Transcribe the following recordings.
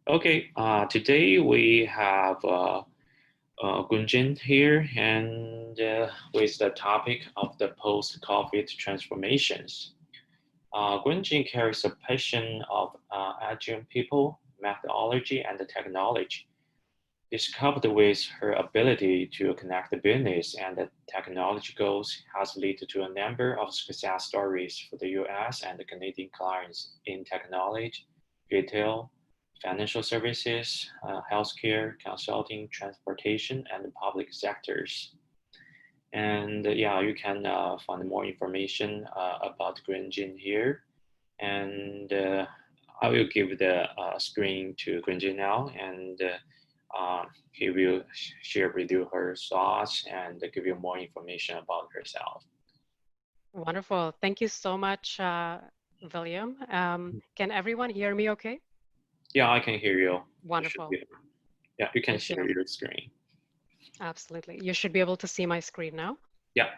Okay, today we have Gunjan here, and with the topic of the post-COVID transformations. Gunjan carries a passion of agile people, methodology, and technology. Discovered with her ability to connect the business and the technology goals has led to a number of success stories for the US and the Canadian clients in technology, retail, financial services, healthcare, consulting, transportation, and the public sectors. And yeah, you can find more information about Grunjin here. And I will give the screen to Grunjin now, and he will share with you her thoughts and give you more information about herself. Wonderful. Thank you so much, William. Can everyone hear me okay? Yeah, I can hear you. You should Wonderful. be, yeah, you can Thank share you. your screen. Absolutely. You should be able to see my screen now. Yeah.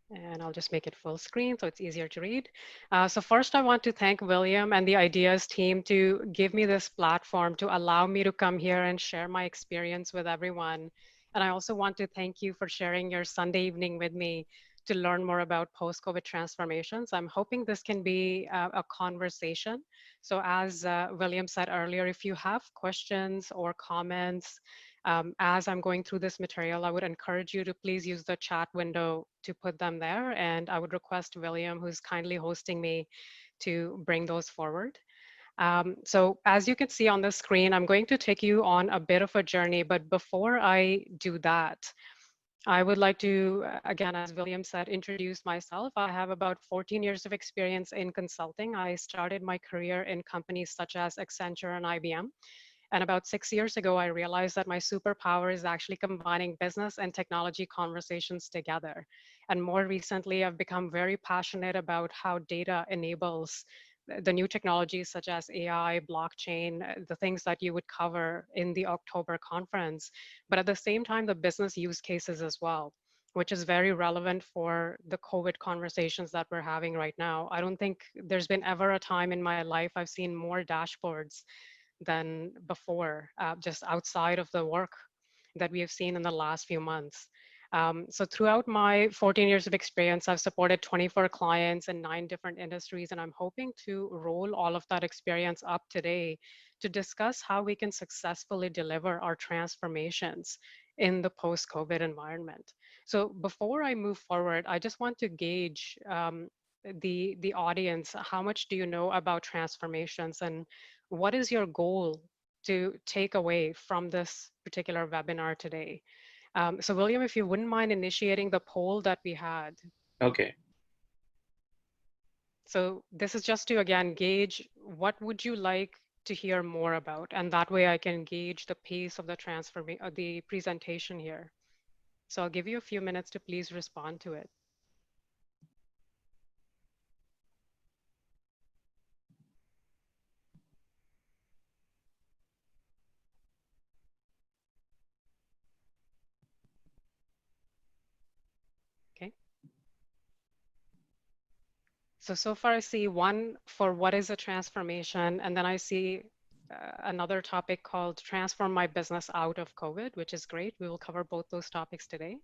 And I'll just make it full screen so it's easier to read. So first, I want to thank William and the Ideas team to give me this platform to allow me to come here and share my experience with everyone. And I also want to thank you for sharing your Sunday evening with me to learn more about post-COVID transformations. I'm hoping this can be a conversation. So as William said earlier, if you have questions or comments, as I'm going through this material, I would encourage you to please use the chat window to put them there. And I would request William, who's kindly hosting me, to bring those forward. So as you can see on the screen, I'm going to take you on a bit of a journey. But before I do that, I would like to, again, as William said, introduce myself. I have about 14 years of experience in consulting. I started my career in companies such as Accenture and IBM. And about 6 years ago, I realized that my superpower is actually combining business and technology conversations together. And more recently, I've become very passionate about how data enables the new technologies such as AI, blockchain, the things that you would cover in the October conference, but at the same time, the business use cases as well, which is very relevant for the COVID conversations that we're having right now. I don't think there's been ever a time in my life I've seen more dashboards than before, just outside of the work that we have seen in the last few months. So throughout my 14 years of experience, I've supported 24 clients in 9 different industries, and I'm hoping to roll all of that experience up today to discuss how we can successfully deliver our transformations in the post-COVID environment. So before I move forward, I just want to gauge the audience. How much do you know about transformations, and what is your goal to take away from this particular webinar today? So William, if you wouldn't mind initiating the poll that we had. Okay. So this is just to, again, gauge what would you like to hear more about? And that way I can gauge the pace of the the presentation here. So I'll give you a few minutes to please respond to it. Okay. So far I see one for what is a transformation, and then I see another topic called transform my business out of COVID, which is great. We will cover both those topics today.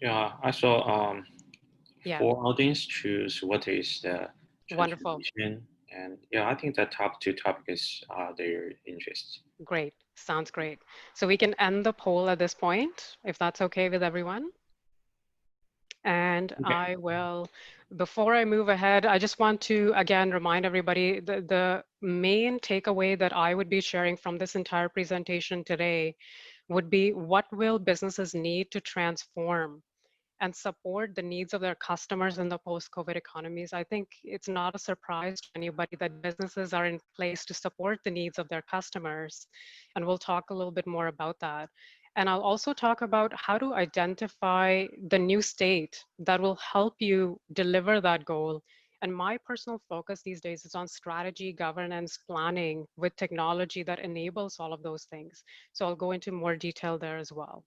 Yeah, I saw Yeah, four audience choose what is the wonderful. transformation, and yeah, I think the top two topics are their interests. Great. Sounds great. So we can end the poll at this point, if that's okay with everyone. And Okay. I will, before I move ahead, I just want to again remind everybody the main takeaway that I would be sharing from this entire presentation today would be what will businesses need to transform and support the needs of their customers in the post-COVID economies. I think it's not a surprise to anybody that businesses are in place to support the needs of their customers. And we'll talk a little bit more about that. And I'll also talk about how to identify the new state that will help you deliver that goal. And my personal focus these days is on strategy, governance, planning with technology that enables all of those things. So I'll go into more detail there as well.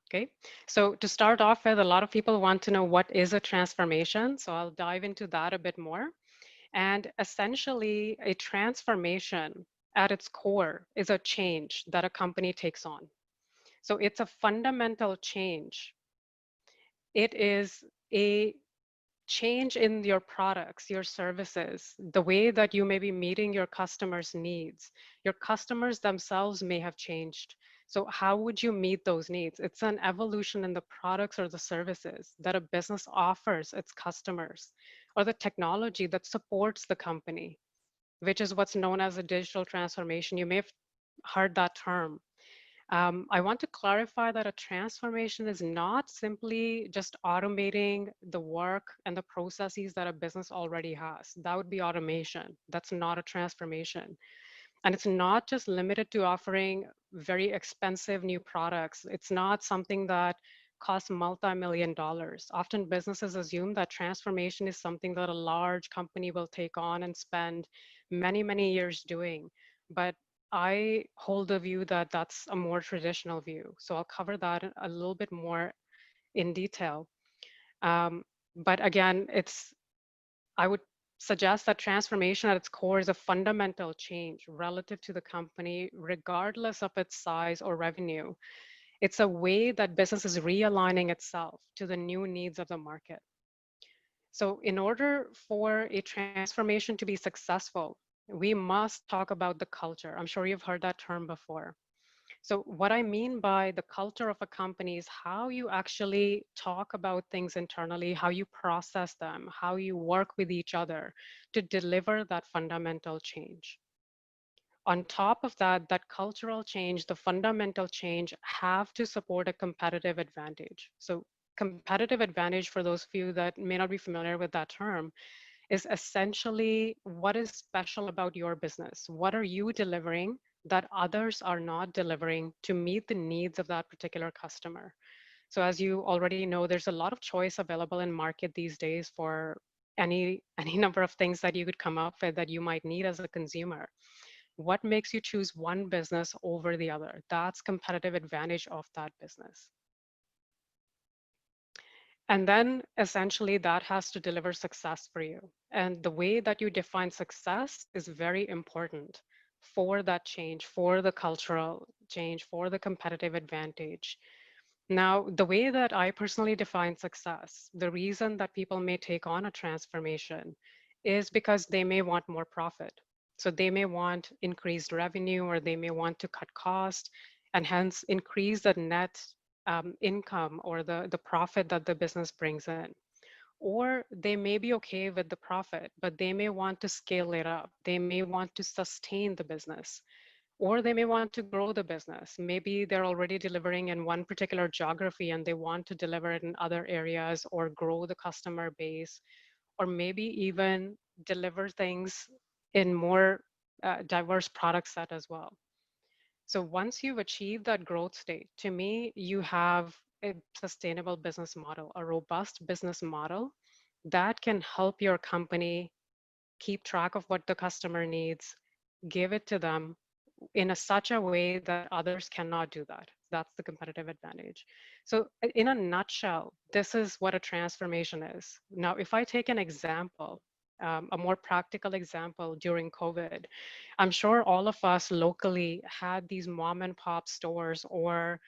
Okay, so to start off with, a lot of people want to know what is a transformation. So I'll dive into that a bit more. And essentially, a transformation at its core is a change that a company takes on. So it's a fundamental change. It is a change in your products, your services, the way that you may be meeting your customers' needs. Your customers themselves may have changed. So, how would you meet those needs? It's an evolution in the products or the services that a business offers its customers, or the technology that supports the company, which is what's known as a digital transformation. You may have heard that term. I want to clarify that a transformation is not simply just automating the work and the processes that a business already has. That would be automation. That's not a transformation. And it's not just limited to offering very expensive new products. It's not something that costs multi-million dollars. Often businesses assume that transformation is something that a large company will take on and spend many, many years doing. But I hold the view that that's a more traditional view. So I'll cover that a little bit more in detail. Um, but again, I would suggest that transformation at its core is a fundamental change relative to the company, regardless of its size or revenue. It's a way that business is realigning itself to the new needs of the market. So, in order for a transformation to be successful, we must talk about the culture. I'm sure you've heard that term before. So, what I mean by the culture of a company is how you actually talk about things internally, how you process them, how you work with each other to deliver that fundamental change. On top of that, that cultural change, the fundamental change have to support a competitive advantage. So, competitive advantage, for those few that may not be familiar with that term, is essentially what is special about your business. What are you delivering that others are not delivering to meet the needs of that particular customer? So as you already know, there's a lot of choice available in market these days for any number of things that you could come up with that you might need as a consumer. What makes you choose one business over the other? That's competitive advantage of that business. And then essentially that has to deliver success for you. And the way that you define success is very important for that change, for the cultural change, for the competitive advantage. Now, the way that I personally define success, the reason that people may take on a transformation is because they may want more profit. So they may want increased revenue or they may want to cut cost and hence increase the net income or the profit that the business brings in. Or they may be okay with the profit, but they may want to scale it up. They may want to sustain the business, or they may want to grow the business. Maybe they're already delivering in one particular geography and they want to deliver it in other areas or grow the customer base, or maybe even deliver things in more diverse product set as well. So once you've achieved that growth state, to me, you have a sustainable business model, a robust business model that can help your company keep track of what the customer needs, give it to them in such a way that others cannot do that. That's the competitive advantage. So, in a nutshell, this is what a transformation is. Now, if I take an example, a more practical example during COVID, I'm sure all of us locally had these mom and pop stores or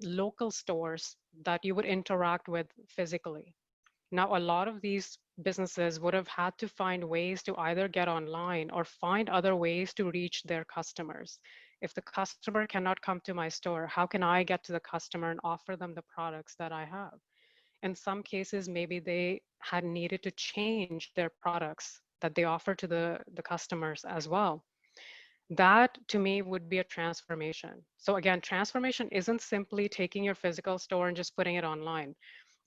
local stores that you would interact with physically. Now, a lot of these businesses would have had to find ways to either get online or find other ways to reach their customers. If the customer cannot come to my store, how can I get to the customer and offer them the products that I have? In some cases, maybe they had needed to change their products that they offer to the customers as well. That to me would be a transformation. So again, transformation isn't simply taking your physical store and just putting it online.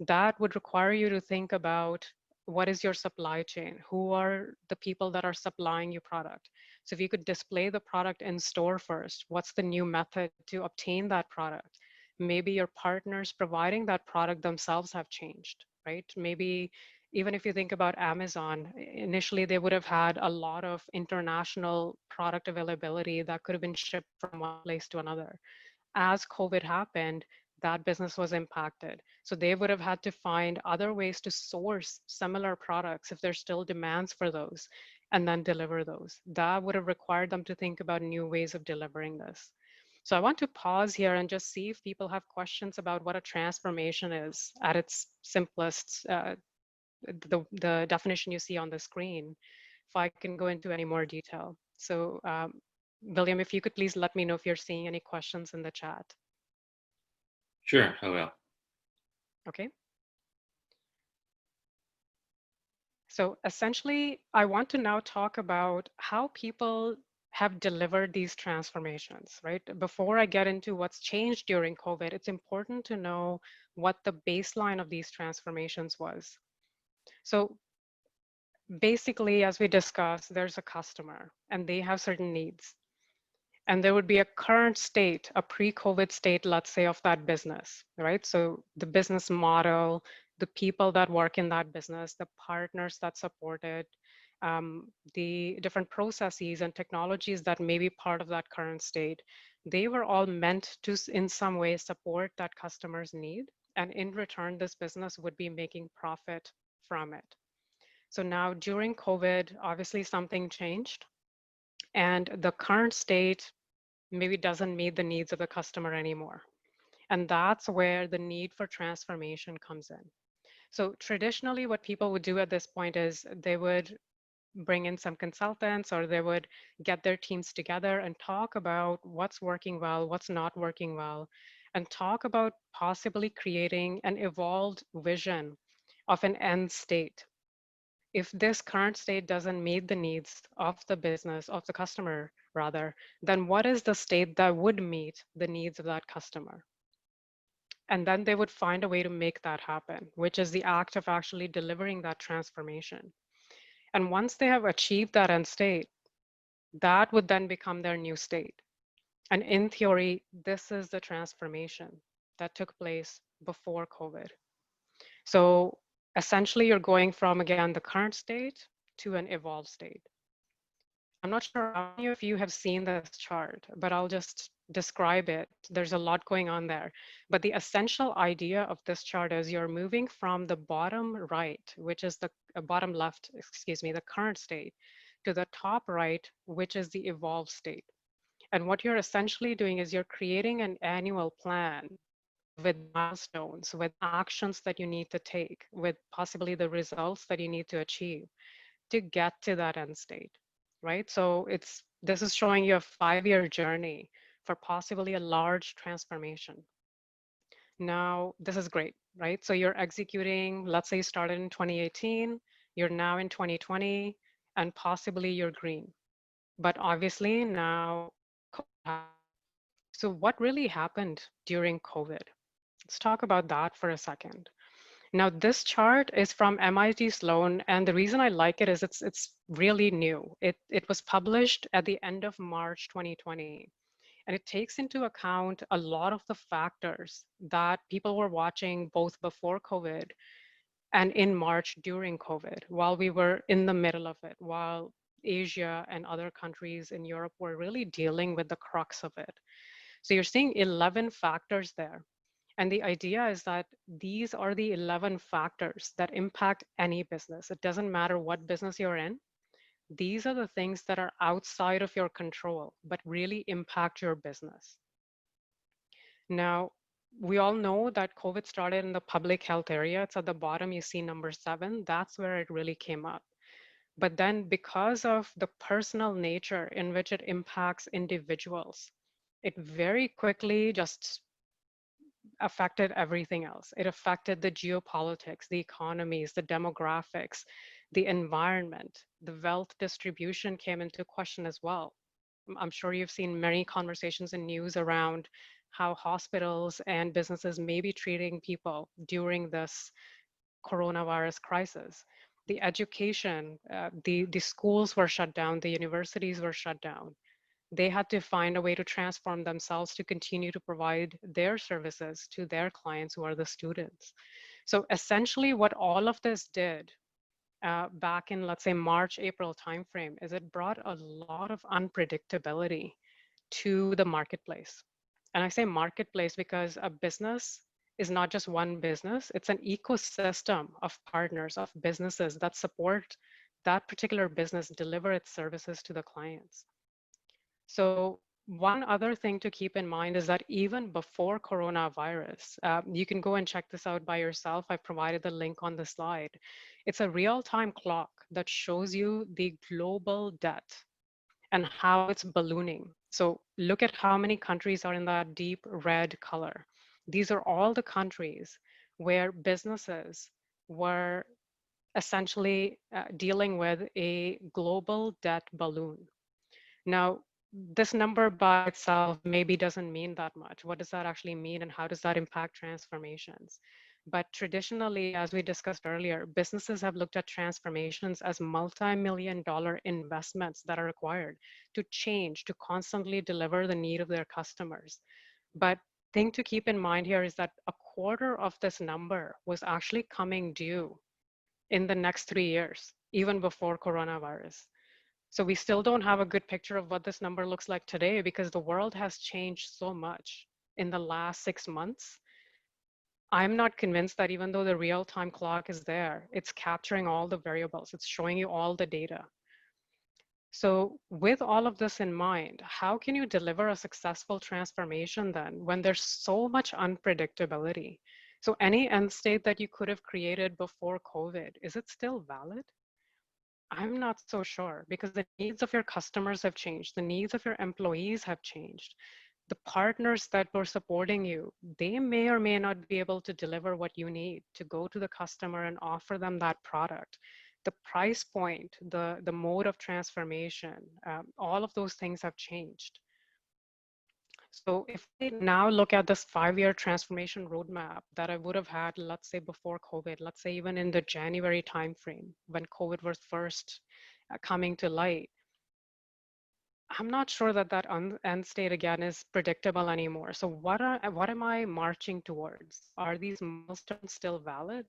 That would require you to think about what is your supply chain? Who are the people that are supplying you product? So if you could display the product in store first, what's the new method to obtain that product? Maybe your partners providing that product themselves have changed, right? Maybe even if you think about Amazon, initially they would have had a lot of international product availability that could have been shipped from one place to another. As COVID happened, that business was impacted. So they would have had to find other ways to source similar products if there's still demands for those and then deliver those. That would have required them to think about new ways of delivering this. So I want to pause here and just see if people have questions about what a transformation is at its simplest, the definition you see on the screen, if I can go into any more detail. So William, if you could please let me know if you're seeing any questions in the chat. Sure, I will. Okay. So essentially, I want to now talk about how people have delivered these transformations, right? Before I get into what's changed during COVID, it's important to know what the baseline of these transformations was. So basically, as we discussed, there's a customer and they have certain needs. And there would be a current state, a pre-COVID state, let's say, of that business, right? So the business model, the people that work in that business, the partners that support it, the different processes and technologies that may be part of that current state, they were all meant to, in some way, support that customer's need. And in return, this business would be making profit from it. So now during COVID, obviously something changed. And the current state maybe doesn't meet the needs of the customer anymore. And that's where the need for transformation comes in. So traditionally, what people would do at this point is they would bring in some consultants or they would get their teams together and talk about what's working well, what's not working well, and talk about possibly creating an evolved vision of an end state. If this current state doesn't meet the needs of the business, of the customer rather, then what is the state that would meet the needs of that customer? And then they would find a way to make that happen, which is the act of actually delivering that transformation. And once they have achieved that end state, that would then become their new state. And in theory, this is the transformation that took place before COVID. So essentially, you're going from, again, the current state to an evolved state. I'm not sure how many of you have seen this chart, but I'll just describe it. There's a lot going on there. But the essential idea of this chart is you're moving from the bottom right, which is the bottom left, excuse me, the current state, to the top right, which is the evolved state. And what you're essentially doing is you're creating an annual plan with milestones, with actions that you need to take, with possibly the results that you need to achieve to get to that end state, right? So this is showing you a 5-year journey for possibly a large transformation. Now, this is great, right? So you're executing, let's say you started in 2018, you're now in 2020, and possibly you're green. But obviously now COVID happened. So what really happened during COVID? Let's talk about that for a second. Now, this chart is from MIT Sloan, and the reason I like it is it's really new. It was published at the end of March 2020, and it takes into account a lot of the factors that people were watching both before COVID and in March during COVID, while we were in the middle of it, while Asia and other countries in Europe were really dealing with the crux of it. So you're seeing 11 factors there. And the idea is that these are the 11 factors that impact any business. It doesn't matter what business you're in. These are the things that are outside of your control, but really impact your business. Now, we all know that COVID started in the public health area. It's at the bottom, you see number 7. That's where it really came up. But then because of the personal nature in which it impacts individuals, it very quickly just affected everything else. It affected the geopolitics, the economies, the demographics, the environment, the wealth distribution came into question as well. I'm sure you've seen many conversations in news around how hospitals and businesses may be treating people during this coronavirus crisis. The education, the schools were shut down, the universities were shut down. They had to find a way to transform themselves to continue to provide their services to their clients who are the students. So essentially what all of this did back in, let's say, March, April timeframe is it brought a lot of unpredictability to the marketplace. And I say marketplace because a business is not just one business, it's an ecosystem of partners, of businesses that support that particular business deliver its services to the clients. So one other thing to keep in mind is that even before coronavirus, you can go and check this out by yourself. I've provided the link on the slide. It's a real-time clock that shows you the global debt and how it's ballooning. So look at how many countries are in that deep red color. These are all the countries where businesses were essentially dealing with a global debt balloon. Now, this number by itself maybe doesn't mean that much. What does that actually mean, and how does that impact transformations? But traditionally, as we discussed earlier, businesses have looked at transformations as multi-million dollar investments that are required to change, to constantly deliver the need of their customers. But thing to keep in mind here is that a quarter of this number was actually coming due in the next 3 years, even before coronavirus. So we still don't have a good picture of what this number looks like today because the world has changed so much in the last 6 months. I'm not convinced that even though the real-time clock is there, it's capturing all the variables, it's showing you all the data. So with all of this in mind, how can you deliver a successful transformation then when there's so much unpredictability? So any end state that you could have created before COVID, is it still valid? I'm not so sure because the needs of your customers have changed. The needs of your employees have changed. The partners that were supporting you, they may or may not be able to deliver what you need to go to the customer and offer them that product. The price point, the mode of transformation, all of those things have changed. So if I now look at this 5-year transformation roadmap that I would have had, let's say before COVID, let's say even in the January timeframe when COVID was first coming to light, I'm not sure that that end state again is predictable anymore. So what am I marching towards? Are these milestones still valid?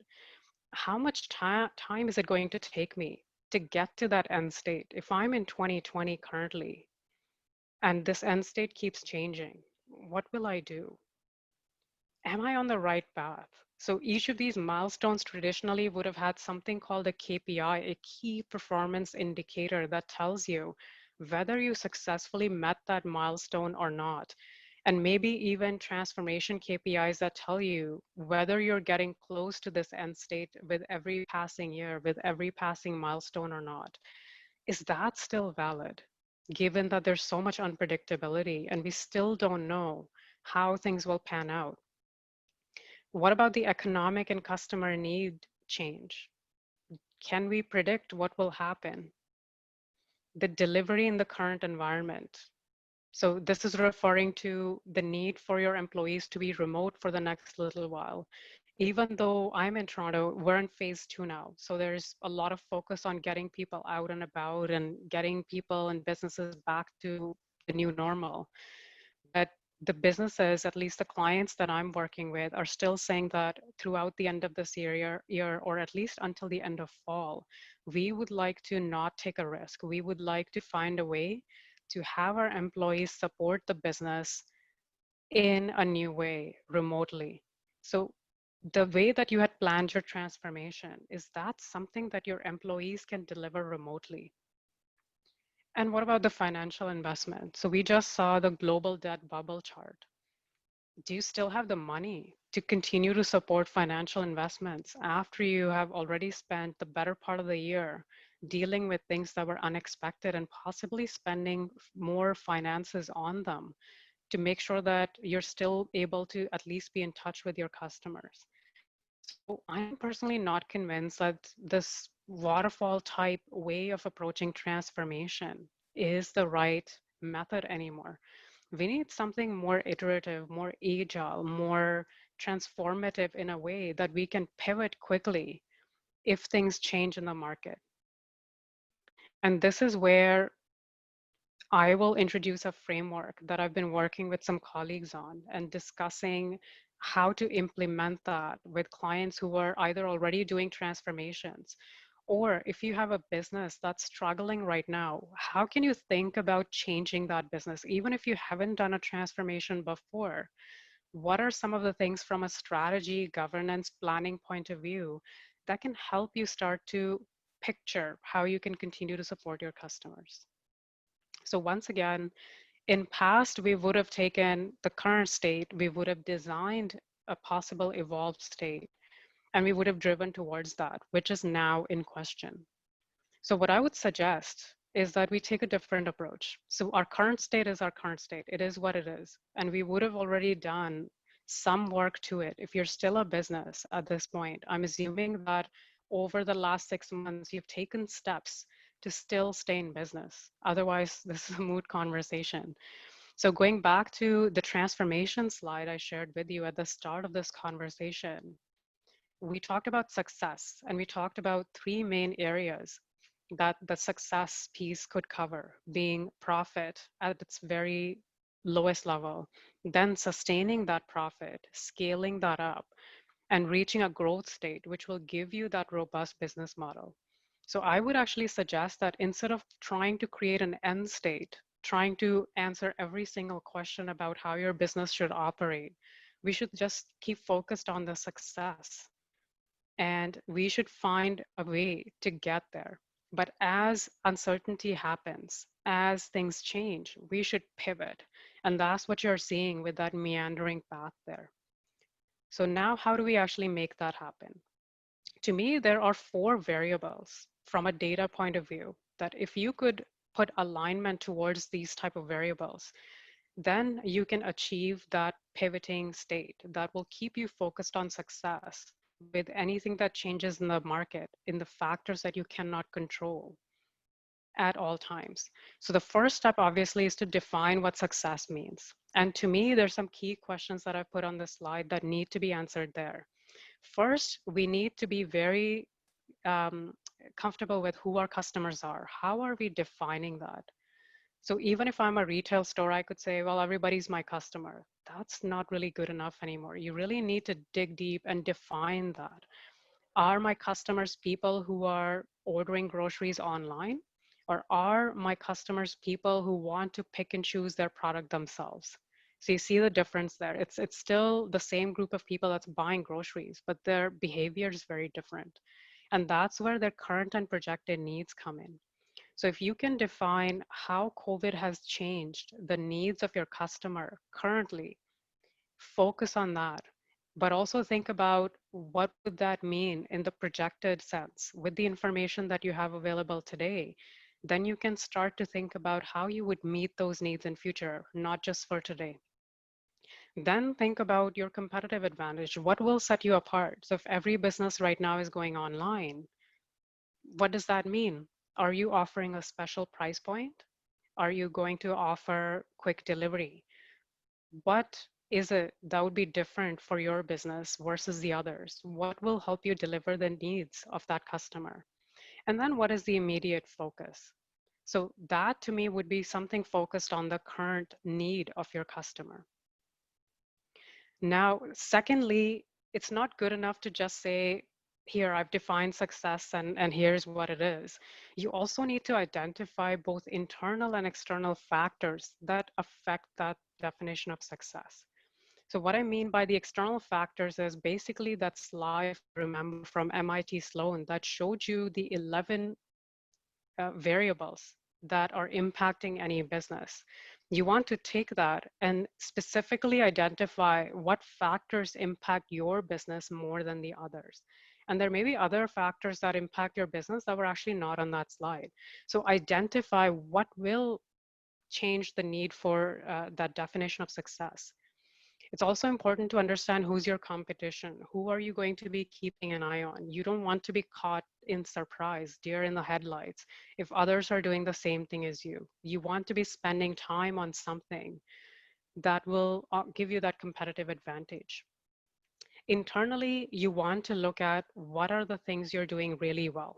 How much time is it going to take me to get to that end state? If I'm in 2020 currently and this end state keeps changing, what will I do? Am I on the right path? So each of these milestones traditionally would have had something called a KPI, a key performance indicator that tells you whether you successfully met that milestone or not. And maybe even transformation KPIs that tell you whether you're getting close to this end state with every passing year, with every passing milestone or not. Is that still valid? Given that there's so much unpredictability and we still don't know how things will pan out. What about the economic and customer need change? Can we predict what will happen? The delivery in the current environment. So this is referring to the need for your employees to be remote for the next little while. Even though I'm in Toronto, we're in phase 2 now. So there's a lot of focus on getting people out and about and getting people and businesses back to the new normal. But the businesses, at least the clients that I'm working with, are still saying that throughout the end of this year, or at least until the end of fall, we would like to not take a risk. We would like to find a way to have our employees support the business in a new way, remotely. So the way that you had planned your transformation, is that something that your employees can deliver remotely? And what about the financial investment? So we just saw the global debt bubble chart. Do you still have the money to continue to support financial investments after you have already spent the better part of the year dealing with things that were unexpected and possibly spending more finances on them to make sure that you're still able to at least be in touch with your customers? So I'm personally not convinced that this waterfall type way of approaching transformation is the right method anymore. We need something more iterative, more agile, more transformative in a way that we can pivot quickly if things change in the market. And this is where I will introduce a framework that I've been working with some colleagues on and discussing how to implement that with clients who are either already doing transformations Or if you have a business that's struggling right now, how can you think about changing that business? Even if you haven't done a transformation before, what are some of the things from a strategy, governance, planning point of view that can help you start to picture how you can continue to support your customers? So once again, in past, we would have taken the current state, we would have designed a possible evolved state, and we would have driven towards that, which is now in question. So what I would suggest is that we take a different approach. So our current state is our current state. It is what it is. And we would have already done some work to it. If you're still a business at this point, I'm assuming that over the last 6 months, you've taken steps to still stay in business. Otherwise, this is a moot conversation. So going back to the transformation slide I shared with you at the start of this conversation, we talked about success and we talked about three main areas that the success piece could cover, being profit at its very lowest level, then sustaining that profit, scaling that up, and reaching a growth state, which will give you that robust business model. So I would actually suggest that instead of trying to create an end state, trying to answer every single question about how your business should operate, we should just keep focused on the success, and we should find a way to get there. But as uncertainty happens, as things change, we should pivot. And that's what you're seeing with that meandering path there. So now how do we actually make that happen? To me, there are four variables from a data point of view that if you could put alignment towards these type of variables, then you can achieve that pivoting state that will keep you focused on success with anything that changes in the market, in the factors that you cannot control at all times. So the first step obviously is to define what success means. And to me, there's some key questions that I put on this slide that need to be answered there. First, we need to be very um, comfortable with who our customers are. How are we defining that? So even if I'm a retail store, I could say, well, everybody's my customer. That's not really good enough anymore. You really need to dig deep and define that. Are my customers people who are ordering groceries online? Or are my customers people who want to pick and choose their product themselves? So you see the difference there. It's still the same group of people that's buying groceries, but their behavior is very different. And that's where their current and projected needs come in. So if you can define how COVID has changed the needs of your customer currently, focus on that, but also think about what would that mean in the projected sense with the information that you have available today. Then you can start to think about how you would meet those needs in future, not just for today. Then think about your competitive advantage. What will set you apart? So if every business right now is going online, what does that mean? Are you offering a special price point? Are you going to offer quick delivery? What is it that would be different for your business versus the others? What will help you deliver the needs of that customer? And then what is the immediate focus? So that to me would be something focused on the current need of your customer. Now, secondly, it's not good enough to just say, here, I've defined success and here's what it is. You also need to identify both internal and external factors that affect that definition of success. So what I mean by the external factors is basically that slide, if you remember from MIT Sloan, that showed you the 11 variables that are impacting any business. You want to take that and specifically identify what factors impact your business more than the others. And there may be other factors that impact your business that were actually not on that slide. So identify what will change the need for that definition of success. It's also important to understand who's your competition. Who are you going to be keeping an eye on? You don't want to be caught in surprise, deer in the headlights, if others are doing the same thing as you. You want to be spending time on something that will give you that competitive advantage. Internally, you want to look at what are the things you're doing really well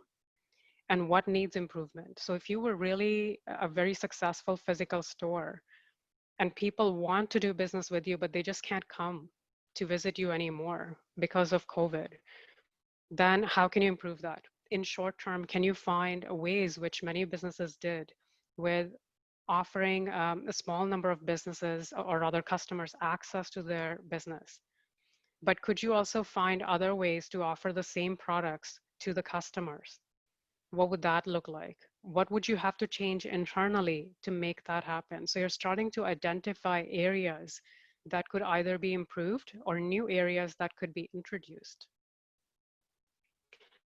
and what needs improvement. So if you were really a very successful physical store, and people want to do business with you, but they just can't come to visit you anymore because of COVID, then how can you improve that? in short term, can you find ways which many businesses did with offering a small number of businesses or other customers access to their business? But could you also find other ways to offer the same products to the customers? What would that look like? What would you have to change internally to make that happen? So you're starting to identify areas that could either be improved or new areas that could be introduced.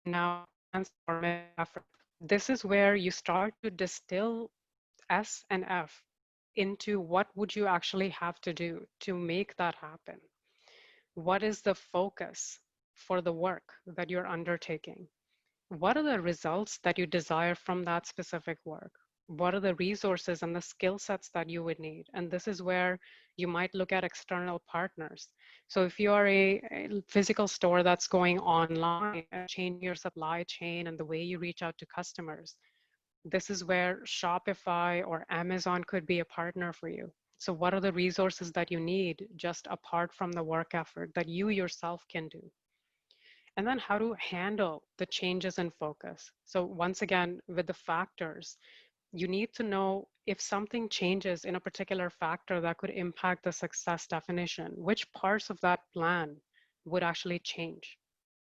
Now, transformative effort. This is where you start to distill S and F into what would you actually have to do to make that happen? What is the focus for the work that you're undertaking? What are the results that you desire from that specific work? What are the resources and the skill sets that you would need? And this is where you might look at external partners. So if you are a physical store that's going online and changing your supply chain and the way you reach out to customers, this is where Shopify or Amazon could be a partner for you. So what are the resources that you need just apart from the work effort that you yourself can do? And then how to handle the changes in focus. So once again, with the factors, you need to know if something changes in a particular factor that could impact the success definition, which parts of that plan would actually change.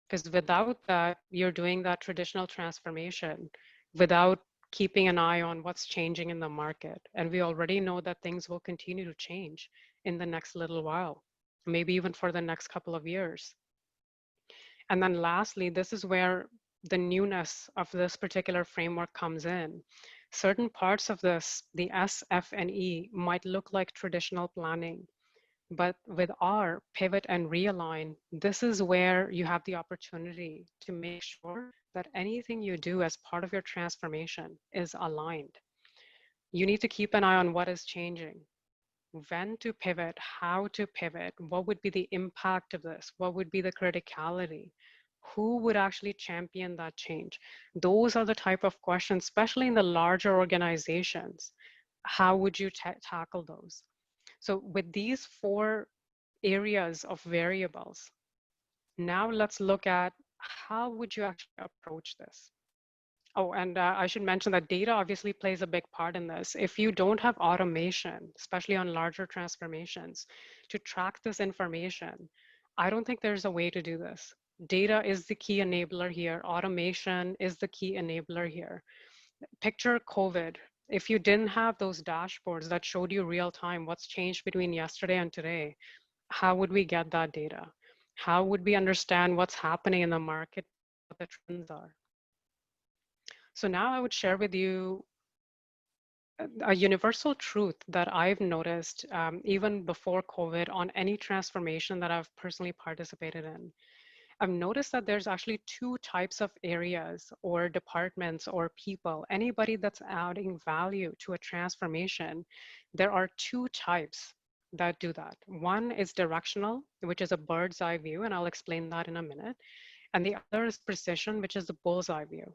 Because without that, you're doing that traditional transformation without keeping an eye on what's changing in the market. And we already know that things will continue to change in the next little while, maybe even for the next couple of years. And then lastly, this is where the newness of this particular framework comes in. Certain parts of this, the S, F, and E, might look like traditional planning. But with R, pivot and realign, this is where you have the opportunity to make sure that anything you do as part of your transformation is aligned. You need to keep an eye on what is changing, when to pivot, how to pivot, what would be the impact of this, what would be the criticality, who would actually champion that change. Those are the type of questions, especially in the larger organizations. How would you tackle those? So with these four areas of variables, now let's look at how would you actually approach this. Oh, and I should mention that data obviously plays a big part in this. If you don't have automation, especially on larger transformations, to track this information, I don't think there's a way to do this. Data is the key enabler here. Automation is the key enabler here. Picture COVID. If you didn't have those dashboards that showed you real time what's changed between yesterday and today, how would we get that data? How would we understand what's happening in the market, what the trends are? So now I would share with you a universal truth that I've noticed even before COVID on any transformation that I've personally participated in. I've noticed that there's actually two types of areas or departments or people, anybody that's adding value to a transformation. There are two types that do that. One is directional, which is a bird's eye view, and I'll explain that in a minute. And the other is precision, which is the bull's eye view.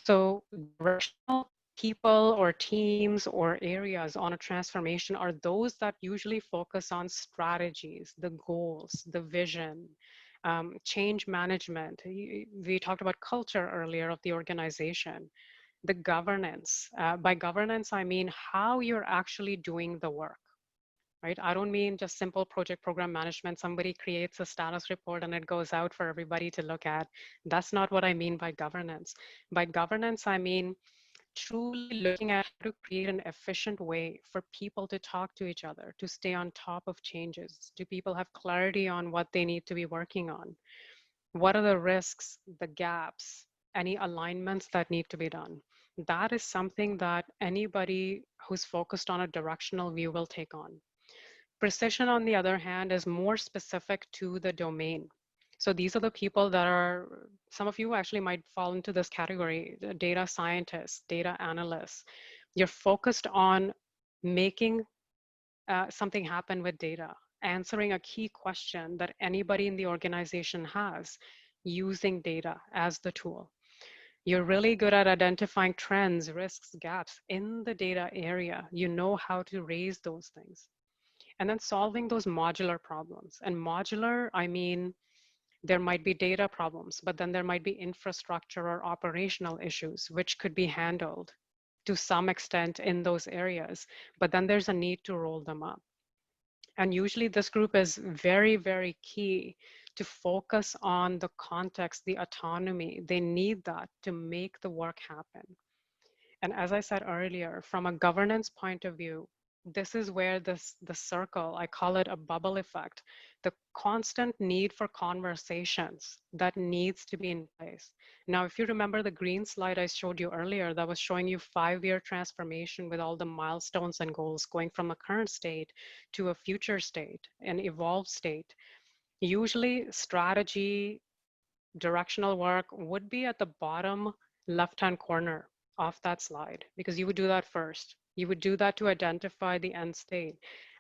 So directional people or teams or areas on a transformation are those that usually focus on strategies, the goals, the vision, change management. We talked about culture earlier of the organization, the governance. By governance, I mean how you're actually doing the work. Right? I don't mean just simple project program management. Somebody creates a status report and it goes out for everybody to look at. That's not what I mean by governance. By governance, I mean truly looking at how to create an efficient way for people to talk to each other, to stay on top of changes. Do people have clarity on what they need to be working on? What are the risks, the gaps, any alignments that need to be done? That is something that anybody who's focused on a directional view will take on. Precision, on the other hand, is more specific to the domain. So these are the people that are, some of you actually might fall into this category, data scientists, data analysts. You're focused on making something happen with data, answering a key question that anybody in the organization has using data as the tool. You're really good at identifying trends, risks, gaps in the data area. You know how to raise those things. And then solving those modular problems. And modular, I mean There might be data problems, but then there might be infrastructure or operational issues, which could be handled to some extent in those areas. But then there's a need to roll them up. And usually this group is very, very key to focus on the context, the autonomy. They need that to make the work happen. And as I said earlier, from a governance point of view, this is where the circle, I call it a bubble effect, the constant need for conversations that needs to be in place. Now, if you remember the green slide I showed you earlier that was showing you 5-year transformation with all the milestones and goals going from a current state to a future state, an evolved state, usually strategy, directional work would be at the bottom left-hand corner of that slide because you would do that first. You would do that to identify the end state.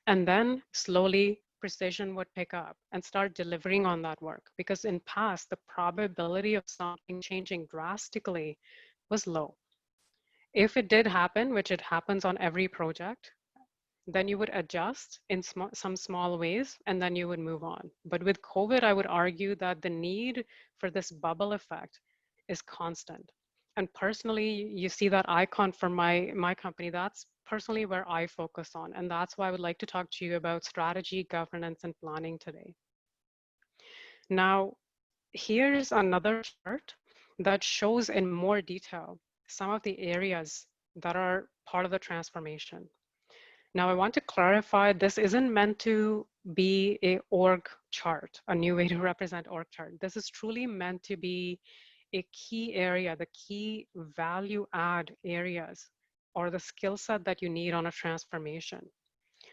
And then slowly precision would pick up and start delivering on that work because in past, the probability of something changing drastically was low. If it did happen, which it happens on every project, then you would adjust in some small ways and then you would move on. But with COVID, I would argue that the need for this bubble effect is constant. And personally, you see that icon for my company, that's personally where I focus on. And that's why I would like to talk to you about strategy, governance, and planning today. Now, here's another chart that shows in more detail some of the areas that are part of the transformation. Now, I want to clarify this isn't meant to be a org chart, a new way to represent org chart. This is truly meant to be a key area, the key value add areas or the skill set that you need on a transformation.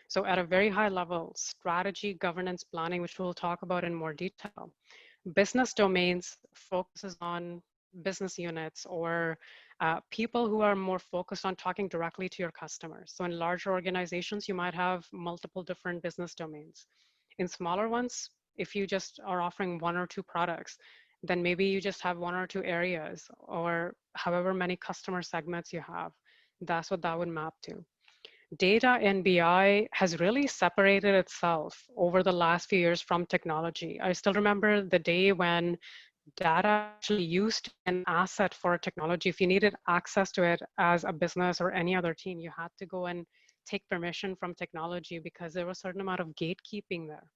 So at a very high level, strategy, governance, planning, which we'll talk about in more detail. Business domains focuses on business units or people who are more focused on talking directly to your customers. So in larger organizations, you might have multiple different business domains. In smaller ones, if you just are offering one or two products, then maybe you just have one or two areas or however many customer segments you have. That's what that would map to. Data and BI has really separated itself over the last few years from technology. I still remember the day when data actually used to be an asset for a technology. If you needed access to it as a business or any other team, you had to go and take permission from technology because there was a certain amount of gatekeeping there.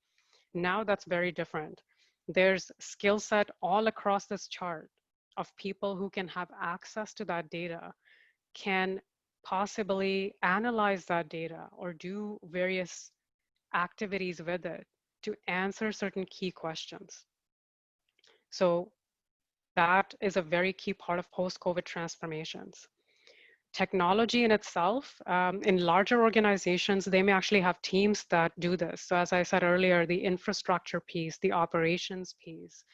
Now that's very different. There's skill set all across this chart of people who can have access to that data, can possibly analyze that data or do various activities with it to answer certain key questions. So that is a very key part of post-COVID transformations. Technology in itself, in larger organizations, they may actually have teams that do this. So as I said earlier, the infrastructure piece, the operations piece,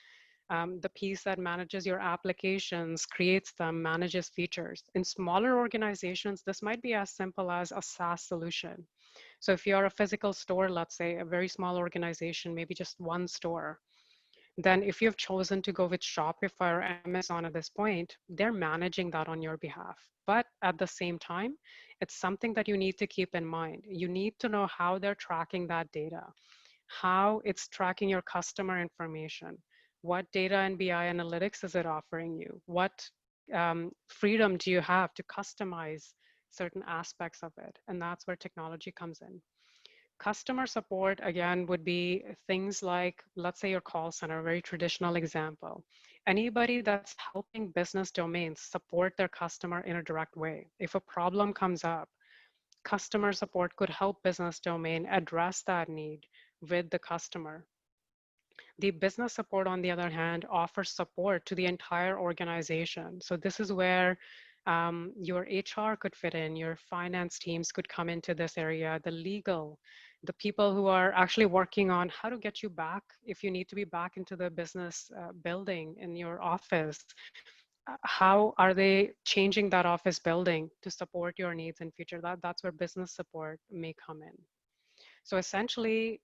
the piece that manages your applications, creates them, manages features. In smaller organizations, this might be as simple as a SaaS solution. So if you're a physical store, let's say a very small organization, maybe just one store, then if you've chosen to go with Shopify or Amazon at this point, they're managing that on your behalf. But at the same time, it's something that you need to keep in mind. You need to know how they're tracking that data, how it's tracking your customer information, what data and BI analytics is it offering you, what freedom do you have to customize certain aspects of it. And that's where technology comes in. Customer support, again, would be things like, let's say your call center, a very traditional example. Anybody that's helping business domains support their customer in a direct way. If a problem comes up, customer support could help business domain address that need with the customer. The business support, on the other hand, offers support to the entire organization. So this is where your HR could fit in, your finance teams could come into this area, the legal, the people who are actually working on how to get you back if you need to be back into the business building in your office. How are they changing that office building to support your needs in future? That's where business support may come in. So essentially,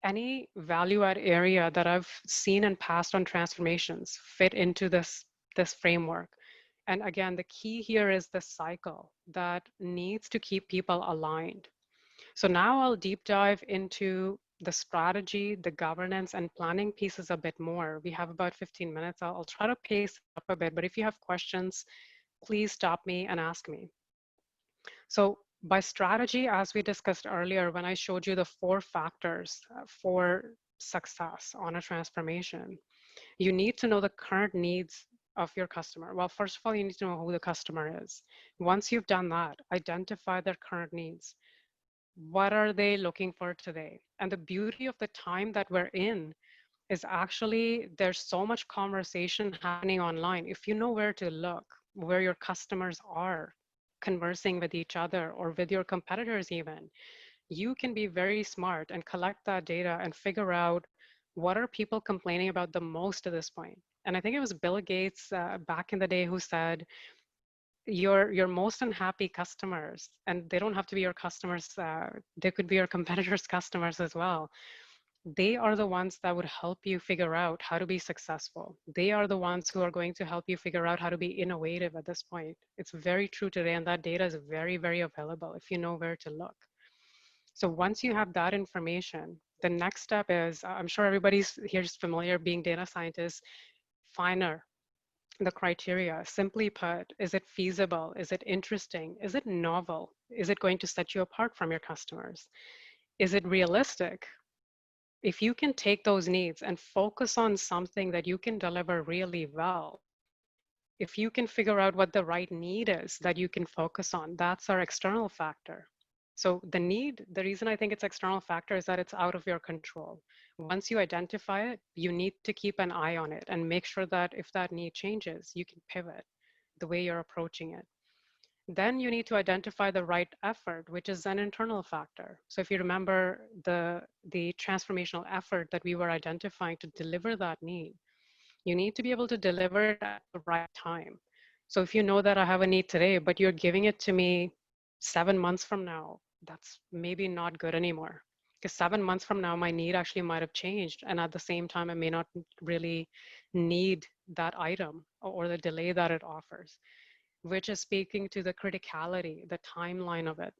any value add area that I've seen and passed on transformations fit into this framework. And again, the key here is the cycle that needs to keep people aligned. So now I'll deep dive into The strategy, the governance, and planning piece is a bit more. We have about 15 minutes. I'll try to pace it up a bit, but if you have questions, please stop me and ask me. So by strategy, as we discussed earlier, when I showed you the four factors for success on a transformation, you need to know the current needs of your customer. Well, first of all, you need to know who the customer is. Once you've done that, identify their current needs. What are they looking for today? And the beauty of the time that we're in is actually there's so much conversation happening online. If you know where to look, where your customers are conversing with each other or with your competitors even, you can be very smart and collect that data and figure out what are people complaining about the most at this point. And I think it was Bill Gates back in the day who said, your most unhappy customers, and they don't have to be your customers, they could be your competitors' customers as well. They are the ones that would help you figure out how to be successful. They are the ones who are going to help you figure out how to be innovative at this point. It's very true today, and that data is very, very available if you know where to look. So once you have that information, the next step is, I'm sure everybody's here is familiar being data scientists, finer the criteria. Simply put, is it feasible? Is it interesting? Is it novel? Is it going to set you apart from your customers? Is it realistic? If you can take those needs and focus on something that you can deliver really well, if you can figure out what the right need is that you can focus on, that's our external factor. So the need, the reason I think it's external factor is that it's out of your control. Once you identify it, you need to keep an eye on it and make sure that if that need changes, you can pivot the way you're approaching it. Then you need to identify the right effort, which is an internal factor. So if you remember the transformational effort that we were identifying to deliver that need, you need to be able to deliver it at the right time. So if you know that I have a need today, but you're giving it to me 7 months from now, that's maybe not good anymore. Because 7 months from now, my need actually might have changed. And at the same time, I may not really need that item or the delay that it offers, which is speaking to the criticality, the timeline of it.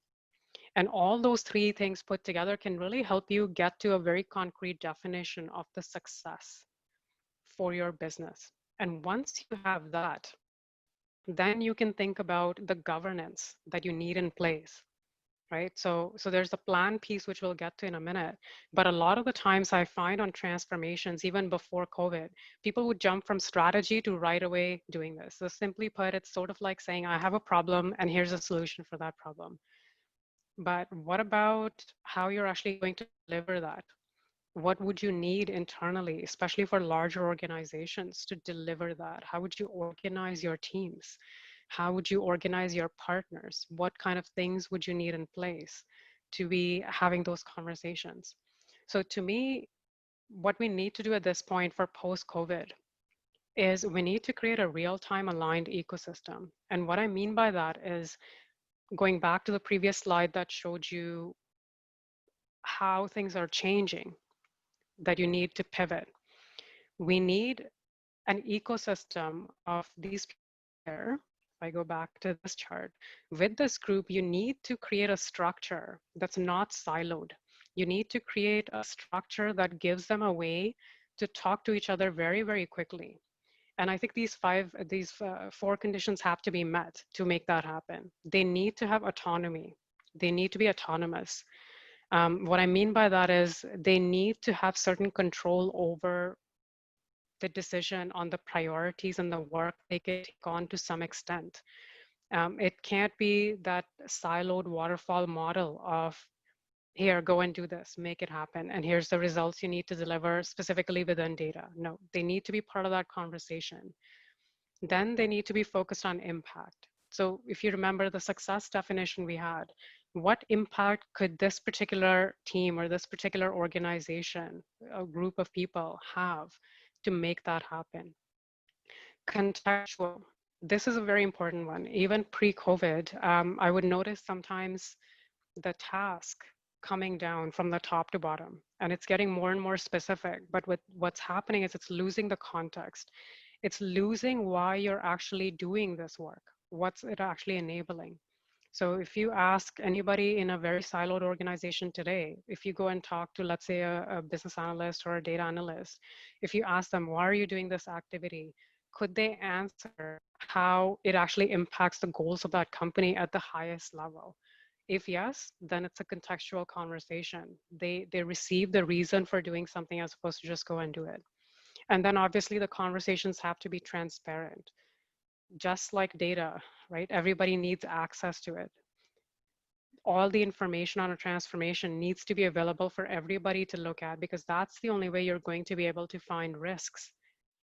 And all those three things put together can really help you get to a very concrete definition of the success for your business. And once you have that, then you can think about the governance that you need in place, right? So there's a plan piece, which we'll get to in a minute. But a lot of the times I find on transformations, even before COVID, people would jump from strategy to right away doing this. So simply put, it's sort of like saying, I have a problem and here's a solution for that problem. But what about how you're actually going to deliver that? What would you need internally, especially for larger organizations, to deliver that? How would you organize your teams? How would you organize your partners? What kind of things would you need in place to be having those conversations? So to me, what we need to do at this point for post-COVID is we need to create a real-time aligned ecosystem. And what I mean by that is going back to the previous slide that showed you how things are changing, that you need to pivot. We need an ecosystem of these people here. If I go back to this chart, with this group, you need to create a structure that's not siloed. You need to create a structure that gives them a way to talk to each other very, very quickly. And I think these four conditions have to be met to make that happen. They need to have autonomy. They need to be autonomous. What I mean by that is they need to have certain control over the decision on the priorities and the work they can take on to some extent. It can't be that siloed waterfall model of here, go and do this, make it happen, and here's the results you need to deliver specifically within data. No, they need to be part of that conversation. Then they need to be focused on impact. So if you remember the success definition we had, what impact could this particular team or this particular organization, a group of people have to make that happen? Contextual. This is a very important one. Even pre-COVID, I would notice sometimes the task coming down from the top to bottom, and it's getting more and more specific. But what's happening is it's losing the context. It's losing why you're actually doing this work. What's it actually enabling? So if you ask anybody in a very siloed organization today, if you go and talk to, let's say, a business analyst or a data analyst, if you ask them, why are you doing this activity? Could they answer how it actually impacts the goals of that company at the highest level? If yes, then it's a contextual conversation. They receive the reason for doing something as opposed to just go and do it. And then obviously the conversations have to be transparent, just like data, right? Everybody needs access to it. All the information on a transformation needs to be available for everybody to look at, because that's the only way you're going to be able to find risks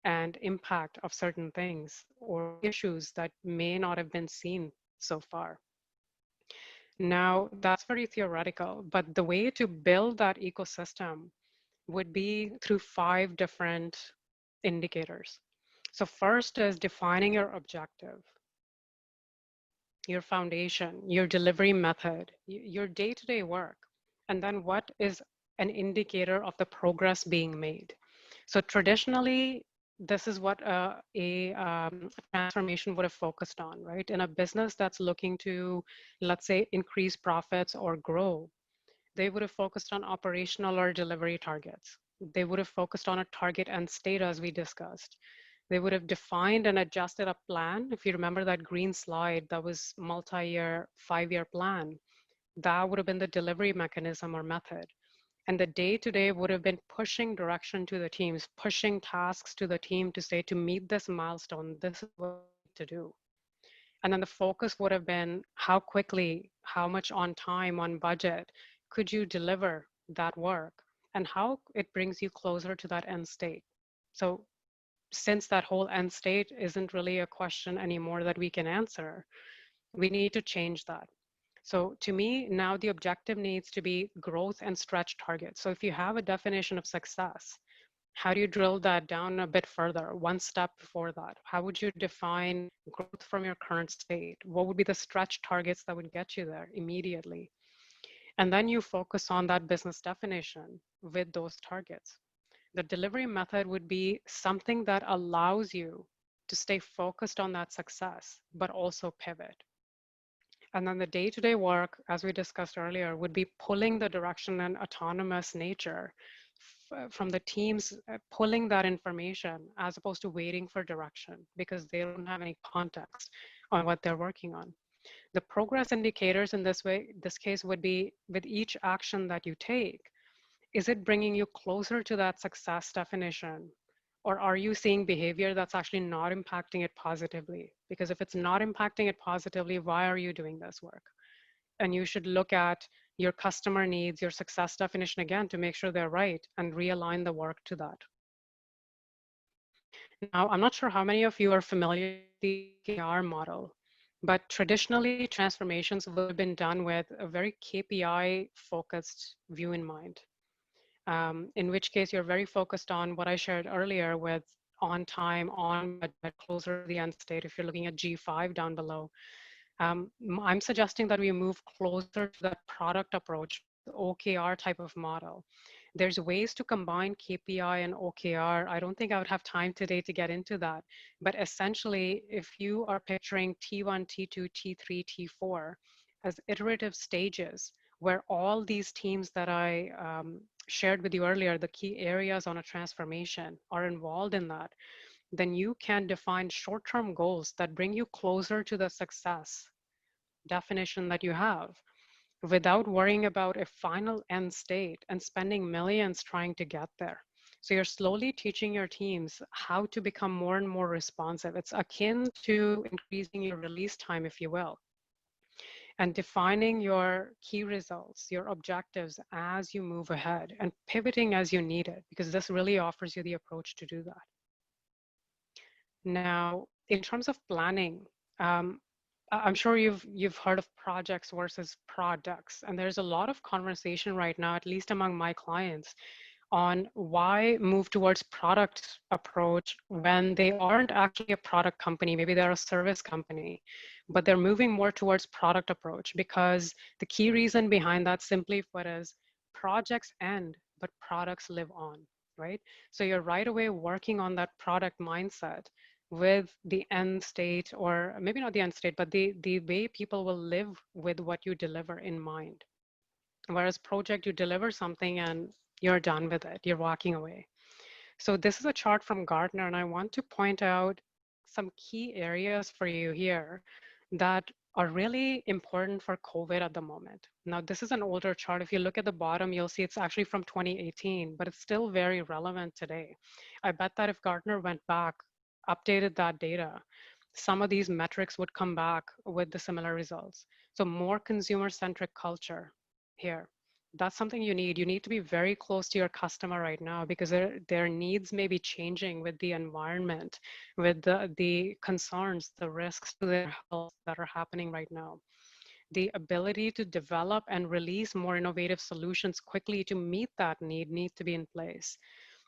and impact of certain things or issues that may not have been seen so far. Now, that's very theoretical, but the way to build that ecosystem would be through 5 different indicators. So first is defining your objective, your foundation, your delivery method, your day-to-day work, and then what is an indicator of the progress being made. So traditionally, this is what a transformation would have focused on, right? In a business that's looking to, let's say, increase profits or grow, they would have focused on operational or delivery targets. They would have focused on a target and state, as we discussed. They would have defined and adjusted a plan. If you remember that green slide, that was multi-year, 5-year plan. That would have been the delivery mechanism or method. And the day-to-day would have been pushing direction to the teams, pushing tasks to the team to say, to meet this milestone, this is what you need to do. And then the focus would have been how quickly, how much on time, on budget, could you deliver that work, and how it brings you closer to that end state. So since that whole end state isn't really a question anymore that we can answer, we need to change that. So to me, now the objective needs to be growth and stretch targets. So if you have a definition of success, how do you drill that down a bit further, one step before that? How would you define growth from your current state? What would be the stretch targets that would get you there immediately? And then you focus on that business definition with those targets. The delivery method would be something that allows you to stay focused on that success, but also pivot. And then the day-to-day work, as we discussed earlier, would be pulling the direction and autonomous nature from the teams, pulling that information as opposed to waiting for direction because they don't have any context on what they're working on. The progress indicators in this case would be with each action that you take, is it bringing you closer to that success definition? Or are you seeing behavior that's actually not impacting it positively? Because if it's not impacting it positively, why are you doing this work? And you should look at your customer needs, your success definition again to make sure they're right and realign the work to that. Now, I'm not sure how many of you are familiar with the OKR model, but traditionally transformations would have been done with a very KPI focused view in mind. In which case you're very focused on what I shared earlier with on time, on budget, closer to the end state. If you're looking at G5 down below, I'm suggesting that we move closer to that product approach with OKR type of model. There's ways to combine KPI and OKR. I don't think I would have time today to get into that. But essentially, if you are picturing T1, T2, T3, T4 as iterative stages, where all these teams that I shared with you earlier, the key areas on a transformation are involved in that, then you can define short-term goals that bring you closer to the success definition that you have without worrying about a final end state and spending millions trying to get there. So you're slowly teaching your teams how to become more and more responsive. It's akin to increasing your release time, if you will, and defining your key results, your objectives as you move ahead and pivoting as you need it, because this really offers you the approach to do that. Now, in terms of planning, um, I'm sure you've heard of projects versus products, and there's a lot of conversation right now, at least among my clients, on why move towards product approach when they aren't actually a product company. Maybe they're a service company, but they're moving more towards product approach because the key reason behind that, simply put, is projects end, but products live on, right? So you're right away working on that product mindset with the end state, or maybe not the end state, but the way people will live with what you deliver in mind. Whereas project, you deliver something and you're done with it, you're walking away. So this is a chart from Gartner, and I want to point out some key areas for you here that are really important for COVID at the moment. Now, this is an older chart. If you look at the bottom, you'll see it's actually from 2018, but it's still very relevant today. I bet that if Gartner went back, updated that data, some of these metrics would come back with the similar results. So more consumer-centric culture here. That's something you need. You need to be very close to your customer right now because their needs may be changing with the environment, with the concerns, the risks to their health that are happening right now. The ability to develop and release more innovative solutions quickly to meet that need needs to be in place.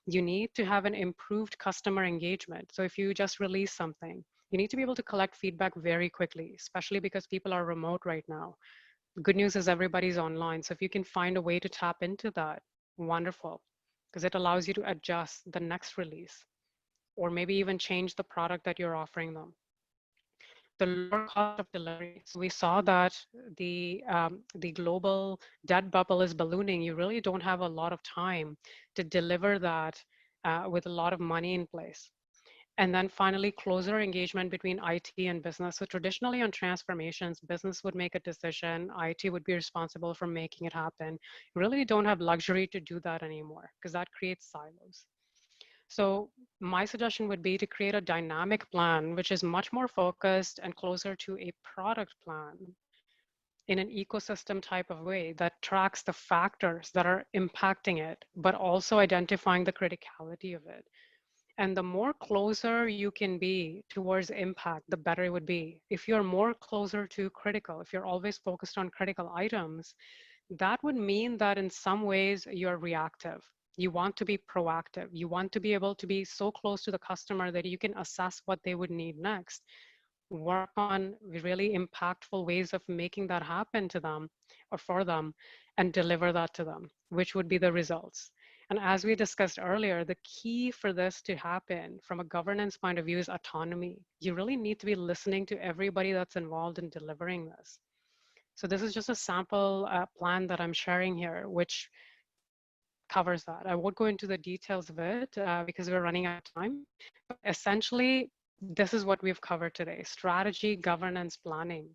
You need to have an improved customer engagement. So if you just release something, you need to be able to collect feedback very quickly, especially because people are remote right now. Good news is everybody's online. So if you can find a way to tap into that, wonderful, because it allows you to adjust the next release or maybe even change the product that you're offering them. The lower cost of delivery. So we saw that the global debt bubble is ballooning. You really don't have a lot of time to deliver that with a lot of money in place. And then finally, closer engagement between IT and business. So traditionally on transformations, business would make a decision, IT would be responsible for making it happen. You really don't have luxury to do that anymore because that creates silos. So my suggestion would be to create a dynamic plan, which is much more focused and closer to a product plan in an ecosystem type of way that tracks the factors that are impacting it, but also identifying the criticality of it. And the more closer you can be towards impact, the better it would be. If you're more closer to critical, if you're always focused on critical items, that would mean that in some ways you're reactive. You want to be proactive. You want to be able to be so close to the customer that you can assess what they would need next, work on really impactful ways of making that happen to them or for them and deliver that to them, which would be the results. And as we discussed earlier, the key for this to happen from a governance point of view is autonomy. You really need to be listening to everybody that's involved in delivering this. So this is just a sample plan that I'm sharing here, which covers that. I won't go into the details of it because we're running out of time. But essentially, this is what we've covered today: strategy, governance, planning.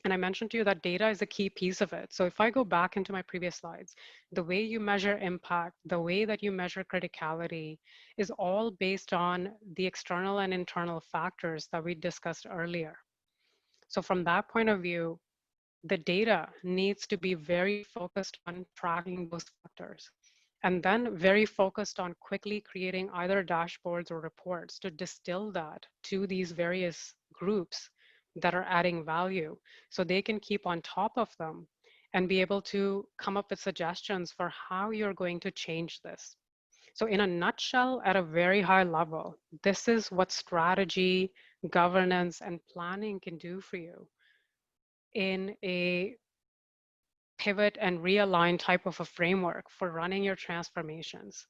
And I mentioned to you that data is a key piece of it. So if I go back into my previous slides, the way you measure impact, the way that you measure criticality is all based on the external and internal factors that we discussed earlier. So from that point of view, the data needs to be very focused on tracking those factors and then very focused on quickly creating either dashboards or reports to distill that to these various groups that are adding value so they can keep on top of them and be able to come up with suggestions for how you're going to change this. So in a nutshell, at a very high level, this is what strategy, governance, and planning can do for you in a pivot and realign type of a framework for running your transformations.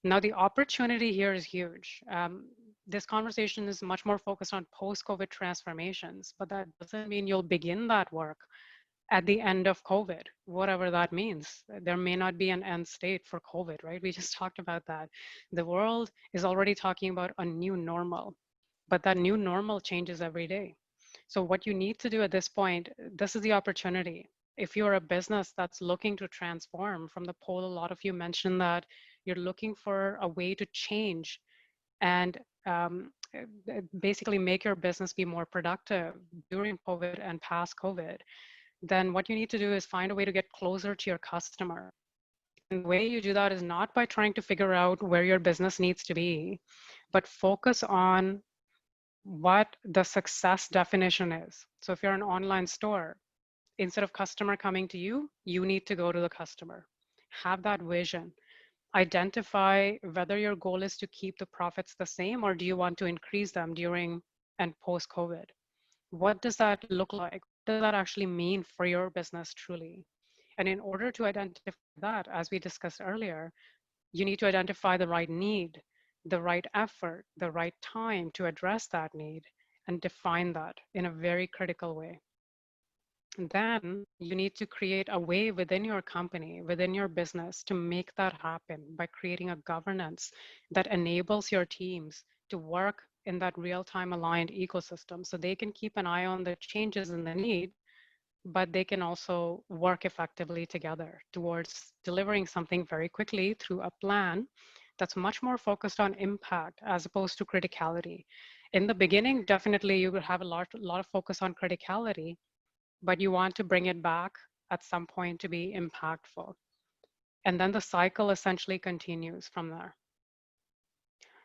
Now, the opportunity here is huge. This conversation is much more focused on post-COVID transformations, but that doesn't mean you'll begin that work at the end of COVID, whatever that means. There may not be an end state for COVID, right? We just talked about that. The world is already talking about a new normal, but that new normal changes every day. So what you need to do at this point, this is the opportunity. If you're a business that's looking to transform from the poll, a lot of you mentioned that you're looking for a way to change and basically make your business be more productive during COVID and past COVID, then what you need to do is find a way to get closer to your customer. And the way you do that is not by trying to figure out where your business needs to be, but focus on what the success definition is. So if you're an online store, instead of customer coming to you, you need to go to the customer. Have that vision. Identify whether your goal is to keep the profits the same or do you want to increase them during and post COVID. What does that look like? What does that actually mean for your business truly? And in order to identify that, as we discussed earlier, you need to identify the right need. the right effort, the right time to address that need, and define that in a very critical way. Then you need to create a way within your company, within your business to make that happen by creating a governance that enables your teams to work in that real-time aligned ecosystem so they can keep an eye on the changes in the need, but they can also work effectively together towards delivering something very quickly through a plan that's much more focused on impact as opposed to criticality. In the beginning, definitely you will have a lot of focus on criticality, but you want to bring it back at some point to be impactful. And then the cycle essentially continues from there.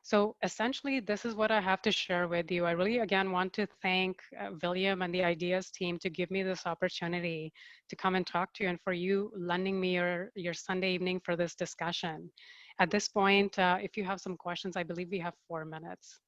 So essentially, this is what I have to share with you. I really, again, want to thank William and the Ideas team to give me this opportunity to come and talk to you and for you lending me your Sunday evening for this discussion. At this point, if you have some questions, I believe we have 4 minutes.